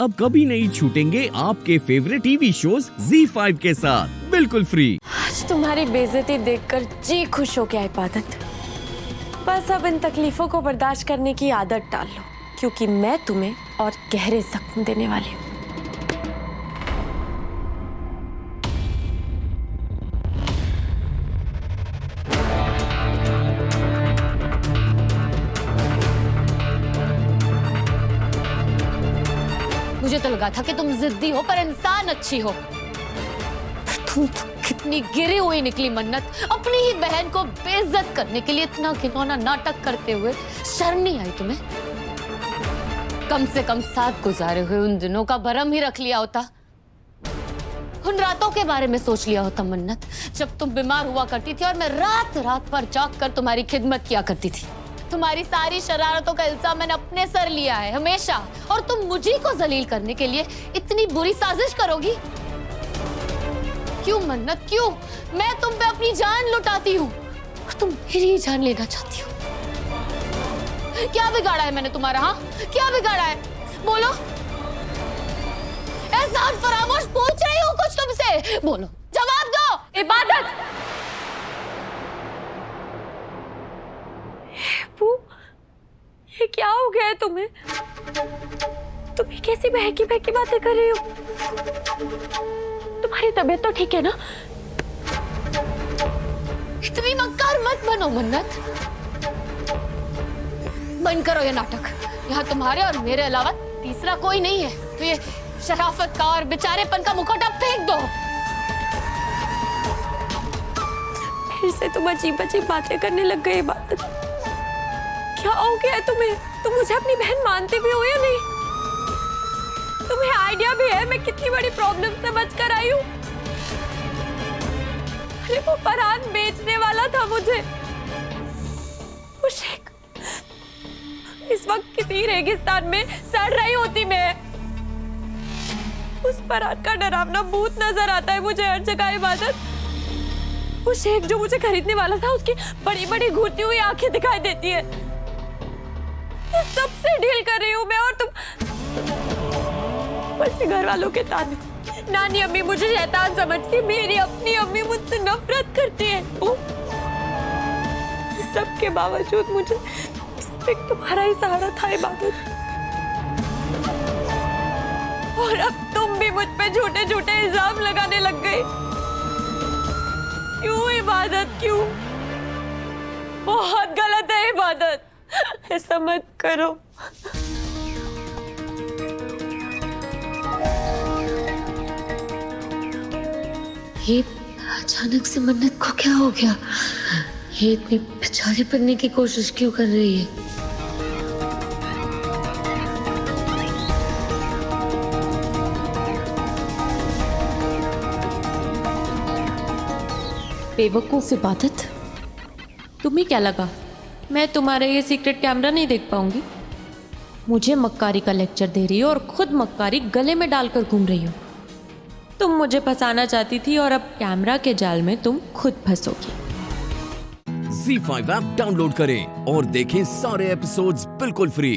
अब कभी नहीं छूटेंगे आपके फेवरेट टीवी शोज ZEE5 के साथ बिल्कुल फ्री। आज तुम्हारी बेइज्जती देखकर जी खुश हो गया इबादत। बस अब इन तकलीफों को बर्दाश्त करने की आदत डाल लो, क्योंकि मैं तुम्हें और गहरे जख्म देने वाली हूँ। मुझे तो लगा था कि तुम जिद्दी हो पर इंसान अच्छी हो। तुम तो कितनी गिरी हुई निकली मन्नत। अपनी ही बहन को बेइज्जत करने के लिए इतना घिनौना नाटक करते हुए शर्म नहीं आई तुम्हें? कम से कम साथ गुजारे हुए उन दिनों का भरम ही रख लिया होता। उन रातों के बारे में सोच लिया होता मन्नत, जब तुम बीमार हुआ करती थी और मैं रात रात पर जाग कर तुम्हारी खिदमत किया करती थी। तुम्हारी सारी शरारतों का इल्जाम मैंने अपने सर लिया है हमेशा, और तुम मुझी को जलील करने के लिए इतनी बुरी साजिश करोगी? क्यों मन्नत, क्यों? मैं तुम पे अपनी जान लुटाती हूँ और तुम मेरी जान लेना चाहती हो। क्या बिगाड़ा है मैंने तुम्हारा? हाँ, क्या बिगाड़ा है? बोलो। एहसान फरामोश पूछ रही हूँ कुछ तुमसे, बोलो, जवाब दो। इबादत, ये क्या हो गया है तुम्हें? तुम ये कैसी बहकी बहकी बातें कर रही हो? तुम्हारी तबीयत तो ठीक है ना? इतनी मक्कार मत बनो मन्नत। बंद करो ये नाटक। यहाँ तुम्हारे और मेरे अलावा तीसरा कोई नहीं है। तो ये शराफत का और बेचारेपन का मुखौटा फेंक दो। फिर से तुम अजीब अजीब बातें करने लग गए इबादत। क्या हो गया है तुम्हें? तुम मुझे अपनी बहन मानते भी हो या नहीं? तुम्हें आइडिया भी है मैं कितनी बड़ी प्रॉब्लम से बचकर आई हूँ? अरे वो फरहान बेचने वाला था मुझे। वो शेख इस वक्त किसी रेगिस्तान में सड़ रही होती मैं। उस फरहान का डरावना भूत नजर आता है मुझे हर जगह इबादत। वो शेख जो मुझे खरीदने वाला था, उसकी बड़ी बड़ी घूरती हुई आंखें दिखाई देती है। सबसे डील कर रही हूँ मैं, और तुम बस घर वालों के ताने। नानी अम्मी मुझे शैतान समझती, मेरी अपनी अम्मी मुझसे नफरत करती है। सबके बावजूद मुझे सिर्फ तुम्हारा ही सहारा था इबादत। और अब तुम भी मुझ पे झूठे झूठे इल्जाम लगाने लग गए। क्यों इबादत, क्यों? बहुत गलत है इबादत, ऐसा मत करो। ये अचानक से मन्नत को क्या हो गया? ये इतनी बेचारी बनने की कोशिश क्यों कर रही है? बेवकूफ इबादत, तुम्हें क्या लगा मैं तुम्हारा ये सीक्रेट कैमरा नहीं देख पाऊंगी? मुझे मक्कारी का लेक्चर दे रही हो और खुद मक्कारी गले में डालकर घूम रही हो। तुम मुझे फंसाना चाहती थी और अब कैमरा के जाल में तुम खुद फंसोगी। ZEE5 ऐप डाउनलोड करें और देखें सारे एपिसोड्स बिल्कुल फ्री।